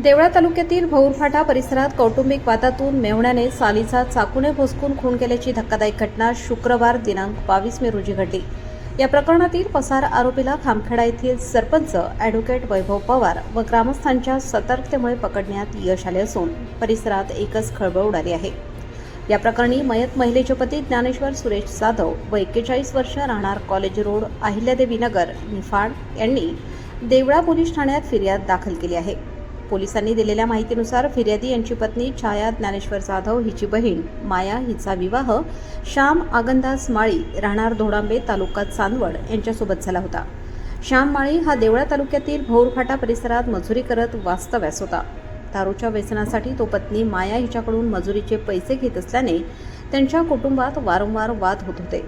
देवळा तालुक्यातील भौरफाटा परिसरात कौटुंबिक वादातून मेहुण्याने सालीचा चाकूने भोसकून खून केल्याची धक्कादायक घटना शुक्रवार दिनांक 22 मे रोजी घडली। या प्रकरणातील पसार आरोपीला खामखेडा येथील सरपंच ॲडव्होकेट वैभव पवार व ग्रामस्थांच्या सतर्कतेमुळे पकडण्यात यश आले असून परिसरात एकच खळबळ उडाली आहे। या प्रकरणी मयत महिलेचे पती ज्ञानेश्वर सुरेश जाधव व 41 वर्ष राहणार कॉलेज रोड अहिल्यादेवी नगर निफाड यांनी देवळा पोलीस ठाण्यात फिर्याद दाखल केली आहे। पोलिसांनी दिलेल्या माहितीनुसार फिर्यादी यांची पत्नी छाया ज्ञानेश्वर जाधव हिची बहीण माया हिचा विवाह श्याम आगंदास माळी राहणार धोडांबे तालुका चांदवड यांच्यासोबत झाला होता। श्याम माळी हा देवळा तालुक्यातील भौरफाटा परिसरात मजुरी करत वास्तव्यास होता। दारूच्या व्यसनासाठी तो पत्नी माया हिच्याकडून मजुरीचे पैसे घेत असल्याने त्यांच्या कुटुंबात वारंवार वाद होत होते।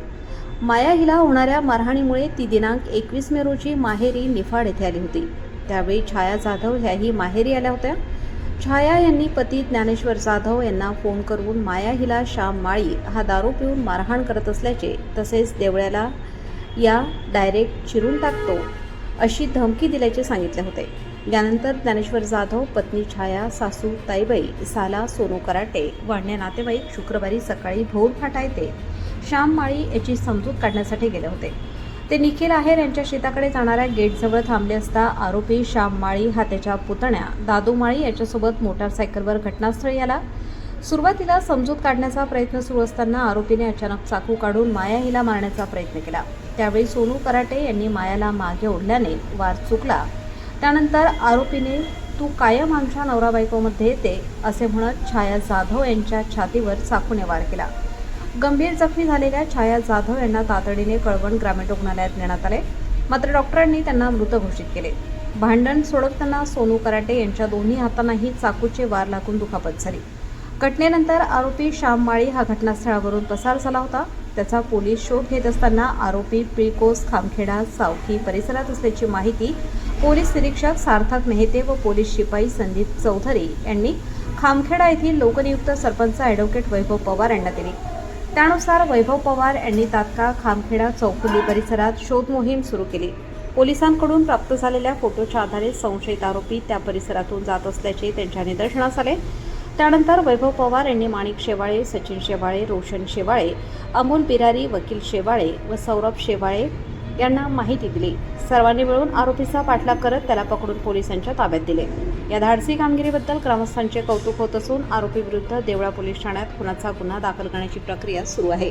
माया हिला होणाऱ्या मारहाणीमुळे ती दिनांक 21 मे रोजी माहेरी निफाड येथे आली होती। त्यावेळी छाया जाधव ह्याही माहेरी आल्या होत्या। छाया यांनी पती ज्ञानेश्वर जाधव यांना फोन करून माया हिला श्याम माळी हा दारू पिऊन मारहाण करत असल्याचे तसेच देवळ्याला या डायरेक्ट चिरून टाकतो अशी धमकी दिल्याचे सांगितले होते। यानंतर ज्ञानेश्वर जाधव, पत्नी छाया, सासू ताईबाई, साला सोनू कराटे व अन्य नातेवाईक शुक्रवारी सकाळी भौरफाटा येथे श्याम माळी याची समजूत काढण्यासाठी गेले होते। ते निखिल आहेर यांच्या शेताकडे जाणाऱ्या गेटजवळ थांबले असता आरोपी श्याम माळी हा त्याच्या पुतण्या दादू माळी याच्यासोबत मोटारसायकलवर घटनास्थळी आला। सुरुवातीला समजूत काढण्याचा प्रयत्न सुरू असताना आरोपीने अचानक चाकू काढून माया हिला मारण्याचा प्रयत्न केला। त्यावेळी सोनू कराटे यांनी मायाला मागे ओढल्याने वार चुकला। त्यानंतर आरोपीने "तू कायम आमच्या नवरा बायकोमध्ये येते" असे म्हणत छाया जाधव यांच्या छातीवर चाकूने वार केला। गंभीर जखमी झालेल्या छाया जाधव यांना तातडीने कळवण ग्रामीण रुग्णालयात नेण्यात आले, मात्र डॉक्टरांनी त्यांना मृत घोषित केले। भांडण सोडवताना सोनू कराटे यांच्या दोन्ही हातांनाही चाकूचे वार लागून दुखापत झाली। घटनेनंतर आरोपी श्याम माळी हा घटनास्थळावरून पसार झाला होता। त्याचा पोलीस शोध घेत असताना आरोपी पिळकोस खामखेडा सावखी परिसरात असल्याची माहिती पोलीस निरीक्षक सार्थक नेहते व पोलीस शिपाई संदीप चौधरी यांनी खामखेडा येथील लोकनियुक्त सरपंच ॲडव्होकेट वैभव पवार यांना दिली। त्यानुसार वैभव पवार यांनी तात्काळ खामखेडा चौफुली परिसरात शोध मोहीम सुरू केली। पोलिसांकडून प्राप्त झालेल्या फोटोच्या आधारे संशयित आरोपी त्या परिसरातून जात असल्याचे त्यांच्या निदर्शनास आले। त्यानंतर वैभव पवार यांनी माणिक शेवाळे, सचिन शेवाळे, रोशन शेवाळे, अमोल बिरारी, वकील शेवाळे व सौरभ शेवाळे यांना माहिती दिली। सर्वांनी मिळून आरोपीचा पाठलाग करत त्याला पकडून पोलिसांच्या ताब्यात दिले। या धाडसी कामगिरीबद्दल ग्रामस्थांचे कौतुक होत असून आरोपीविरुद्ध देवळा पोलीस ठाण्यात खुनाचा गुन्हा दाखल करण्याची प्रक्रिया सुरू आहे।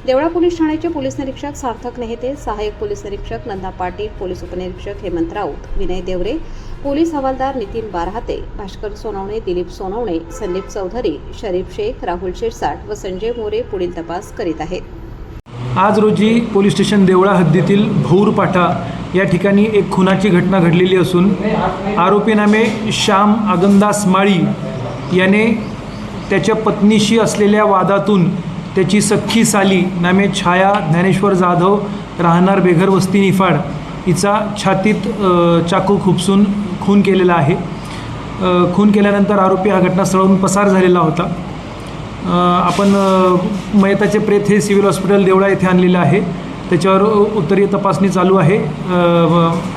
देवळा पोलीस ठाण्याचे पोलीस निरीक्षक सार्थक नेहते, सहाय्यक पोलीस निरीक्षक नंदा पाटील, पोलीस उपनिरीक्षक हेमंत राऊत, विनय देवरे, पोलीस हवालदार नितीन बारहाते, भास्कर सोनवणे, दिलीप सोनवणे, संदीप चौधरी, शरीफ शेख, राहुल शिरसाट व संजय मोरे पुढील तपास करीत आहेत। आज रोजी पोलीस स्टेशन देवळा हद्दीतील भौरफाटा या ठिकाणी एक खुनाची घटना घडलेली असून आरोपी नामे श्याम आगंदास माळी याने त्याच्या पत्नीशी असलेल्या वादातून त्याची सख्खी साली नामे छाया ज्ञानेश्वर जाधव राहणार बेघर वस्ती निफाड हिचा छातीत चाकू खुपसून खून केलेला आहे। खून केल्यानंतर आरोपी हा घटनास्थळावरून पसार झालेला होता। आपण मयताचे प्रेत हे सिव्हिल हॉस्पिटल देवळा येथे आणलेलं आहे। त्याच्यावर उत्तरीय तपासणी चालू आहे।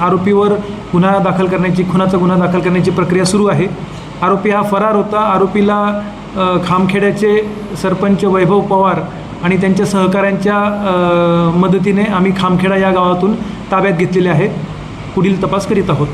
आरोपीवर खुनाचा गुन्हा दाखल करण्याची प्रक्रिया सुरू आहे। आरोपी हा फरार होता। आरोपीला खामखेड्याचे सरपंच वैभव पवार आणि त्यांच्या सहकाऱ्यांच्या मदतीने आम्ही खामखेडा या गावातून ताब्यात घेतलेले आहे। पुढील तपास करीत आहोत।